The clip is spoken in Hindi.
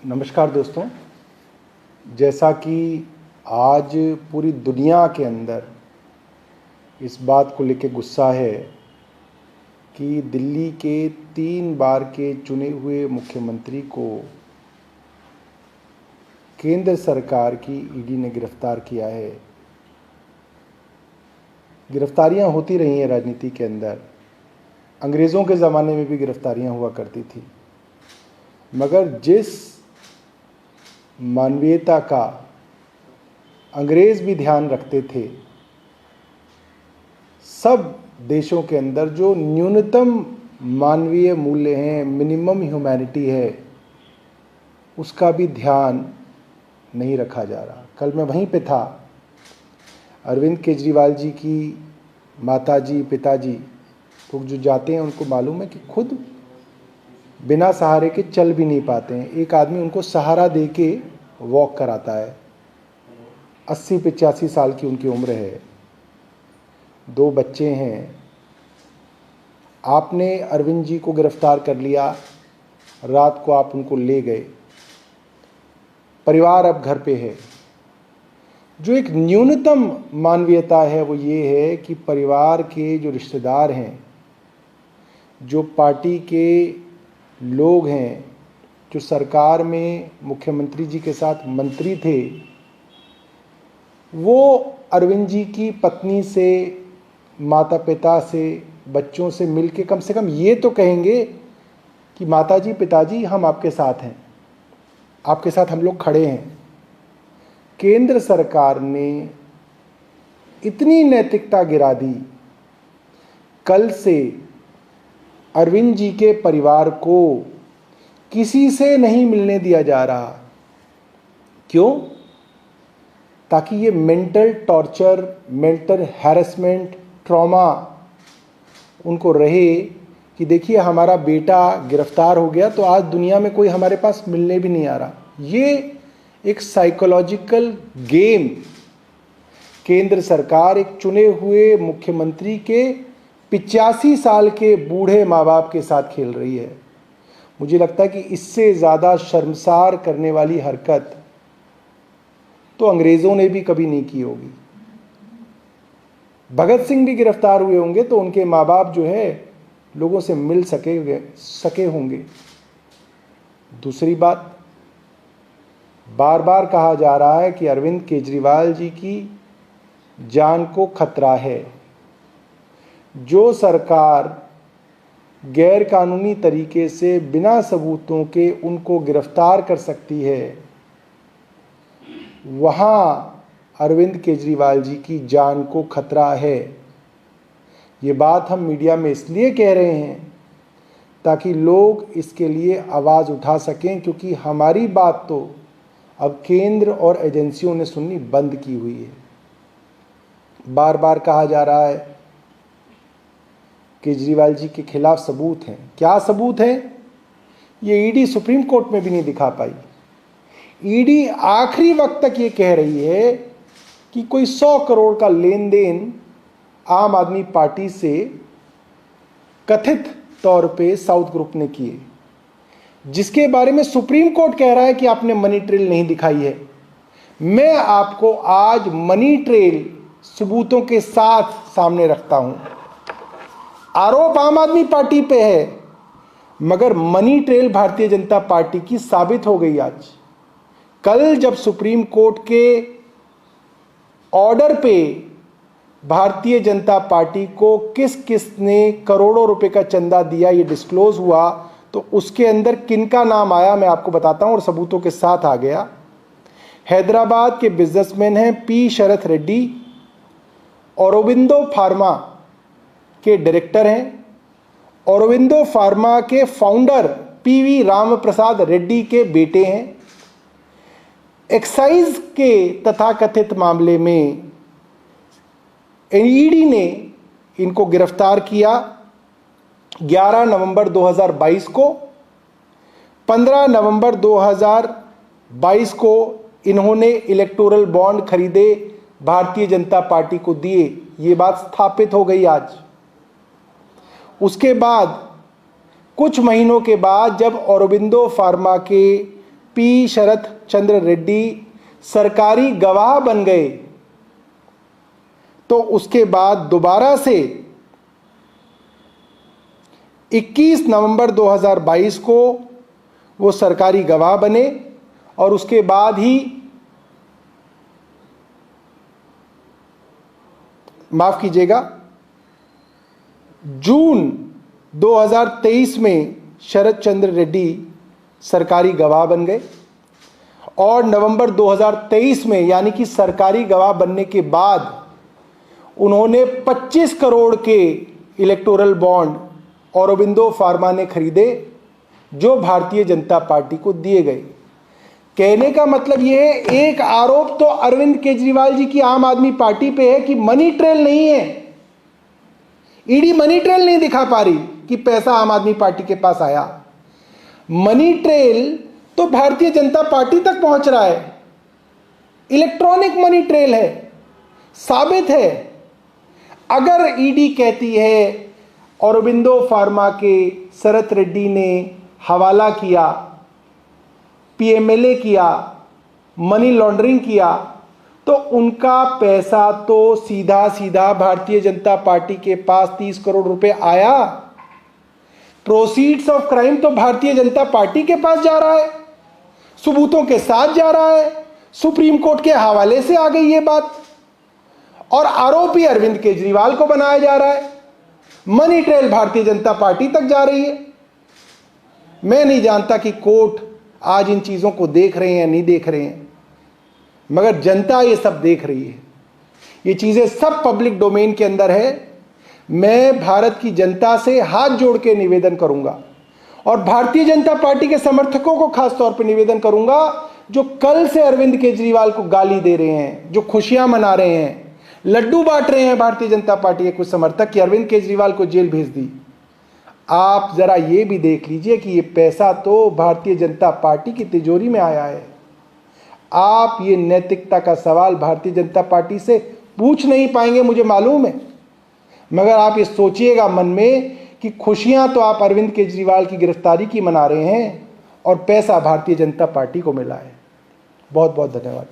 नमस्कार दोस्तों। जैसा कि आज पूरी दुनिया के अंदर इस बात को लेकर गुस्सा है कि दिल्ली के 3 बार के चुने हुए मुख्यमंत्री को केंद्र सरकार की ईडी ने गिरफ्तार किया है। गिरफ्तारियां होती रही हैं राजनीति के अंदर, अंग्रेज़ों के ज़माने में भी गिरफ्तारियां हुआ करती थी, मगर जिस मानवीयता का अंग्रेज़ भी ध्यान रखते थे, सब देशों के अंदर जो न्यूनतम मानवीय मूल्य हैं, मिनिमम ह्यूमैनिटी है, उसका भी ध्यान नहीं रखा जा रहा। कल मैं वहीं पे था। अरविंद केजरीवाल जी की माताजी पिताजी लोग जो जाते हैं उनको मालूम है कि खुद बिना सहारे के चल भी नहीं पाते हैं। एक आदमी उनको सहारा दे के वॉक कराता है। 80-85 साल की उनकी उम्र है, 2 बच्चे हैं। आपने अरविंद जी को गिरफ्तार कर लिया, रात को आप उनको ले गए, परिवार अब घर पे है। जो एक न्यूनतम मानवीयता है वो ये है कि परिवार के जो रिश्तेदार हैं, जो पार्टी के लोग हैं, जो सरकार में मुख्यमंत्री जी के साथ मंत्री थे, वो अरविंद जी की पत्नी से, माता पिता से, बच्चों से मिलके कम से कम ये तो कहेंगे कि माताजी पिताजी हम आपके साथ हैं, आपके साथ हम लोग खड़े हैं। केंद्र सरकार ने इतनी नैतिकता गिरा दी। कल से अरविंद जी के परिवार को किसी से नहीं मिलने दिया जा रहा। क्यों? ताकि ये mental torture, mental harassment, trauma उनको रहे कि देखिए हमारा बेटा गिरफ्तार हो गया तो आज दुनिया में कोई हमारे पास मिलने भी नहीं आ रहा। ये एक साइकोलॉजिकल गेम केंद्र सरकार एक चुने हुए मुख्यमंत्री के 85 साल के बूढ़े माँ बाप के साथ खेल रही है। मुझे लगता है कि इससे ज़्यादा शर्मसार करने वाली हरकत तो अंग्रेज़ों ने भी कभी नहीं की होगी। भगत सिंह भी गिरफ्तार हुए होंगे तो उनके माँ बाप जो है लोगों से मिल सके होंगे। दूसरी बात, बार बार कहा जा रहा है कि अरविंद केजरीवाल जी की जान को खतरा है। जो सरकार गैर कानूनी तरीके से बिना सबूतों के उनको गिरफ्तार कर सकती है, वहाँ अरविंद केजरीवाल जी की जान को खतरा है। ये बात हम मीडिया में इसलिए कह रहे हैं ताकि लोग इसके लिए आवाज़ उठा सकें, क्योंकि हमारी बात तो अब केंद्र और एजेंसियों ने सुननी बंद की हुई है। बार बार कहा जा रहा है केजरीवाल जी के खिलाफ सबूत हैं। क्या सबूत है? ये ईडी सुप्रीम कोर्ट में भी नहीं दिखा पाई। ईडी आखिरी वक्त तक ये कह रही है कि कोई 100 करोड़ का लेन देन आम आदमी पार्टी से कथित तौर पे साउथ ग्रुप ने किए, जिसके बारे में सुप्रीम कोर्ट कह रहा है कि आपने मनी ट्रेल नहीं दिखाई है। मैं आपको आज मनी ट्रेल सबूतों के साथ सामने रखता हूं। आरोप आम आदमी पार्टी पे है, मगर money trail Bharatiya Janata party की साबित हो गई आज। कल जब सुप्रीम कोर्ट के ऑर्डर पे भारतीय जनता पार्टी को किस किस ने करोड़ों रुपए का चंदा दिया ये डिस्क्लोज हुआ, तो उसके अंदर किनका नाम आया मैं आपको बताता हूं और सबूतों के साथ आ गया। हैदराबाद के बिजनेसमैन हैं पी शरथ रेड्डी, औरोबिंदो फार्मा के डायरेक्टर हैं, औरोबिंदो फार्मा के फाउंडर पीवी राम प्रसाद रेड्डी के बेटे हैं। एक्साइज के तथाकथित मामले में ईडी ने इनको गिरफ्तार किया 11 नवंबर 2022 को। 15 नवंबर 2022 को इन्होंने इलेक्टोरल बॉन्ड खरीदे, भारतीय जनता पार्टी को दिए। ये बात स्थापित हो गई आज। उसके बाद कुछ महीनों के बाद जब औरोबिंदो फार्मा के पी शरत चंद्र रेड्डी सरकारी गवाह बन गए तो उसके बाद दोबारा से 21 नवंबर 2022 को वो सरकारी गवाह बने और उसके बाद ही, माफ कीजिएगा, जून 2023 में शरत चंद्र रेड्डी सरकारी गवाह बन गए और नवंबर 2023 में यानी कि सरकारी गवाह बनने के बाद उन्होंने 25 करोड़ के इलेक्टोरल बॉन्ड औरोबिंदो फार्मा ने खरीदे जो भारतीय जनता पार्टी को दिए गए। कहने का मतलब यह है, एक आरोप तो अरविंद केजरीवाल जी की आम आदमी पार्टी पे है कि मनी ट्रेल नहीं है, ईडी मनी ट्रेल नहीं दिखा पा रही कि पैसा आम आदमी पार्टी के पास आया। मनी ट्रेल तो भारतीय जनता पार्टी तक पहुंच रहा है, इलेक्ट्रॉनिक मनी ट्रेल है, साबित है। अगर ईडी कहती है औरोबिंदो फार्मा के शरत रेड्डी ने हवाला किया, पीएमएलए किया, मनी लॉन्ड्रिंग किया, तो उनका पैसा तो सीधा सीधा भारतीय जनता पार्टी के पास 30 करोड़ रुपए आया। प्रोसीड्स ऑफ क्राइम तो भारतीय जनता पार्टी के पास जा रहा है, सबूतों के साथ जा रहा है, सुप्रीम कोर्ट के हवाले से आ गई ये बात, और आरोपी अरविंद केजरीवाल को बनाया जा रहा है। Money trail Bharatiya Janata party तक जा रही है। मैं नहीं जानता कि कोर्ट आज इन चीजों को देख रहे हैं या नहीं देख रहे हैं, मगर जनता ये सब देख रही है। ये चीजें सब पब्लिक डोमेन के अंदर है। मैं भारत की जनता से हाथ जोड़ के निवेदन करूंगा और भारतीय जनता पार्टी के समर्थकों को खास तौर पर निवेदन करूंगा, जो कल से अरविंद केजरीवाल को गाली दे रहे हैं, जो खुशियां मना रहे हैं, लड्डू बांट रहे हैं भारतीय जनता पार्टी के कुछ समर्थक कि अरविंद केजरीवाल को जेल भेज दी। आप जरा ये भी देख लीजिए कि ये पैसा तो भारतीय जनता पार्टी की तिजोरी में आया है। आप ये नैतिकता का सवाल भारतीय जनता पार्टी से पूछ नहीं पाएंगे, मुझे मालूम है, मगर आप ये सोचिएगा मन में कि खुशियां तो आप अरविंद केजरीवाल की गिरफ्तारी की मना रहे हैं और पैसा भारतीय जनता पार्टी को मिला है। बहुत बहुत धन्यवाद।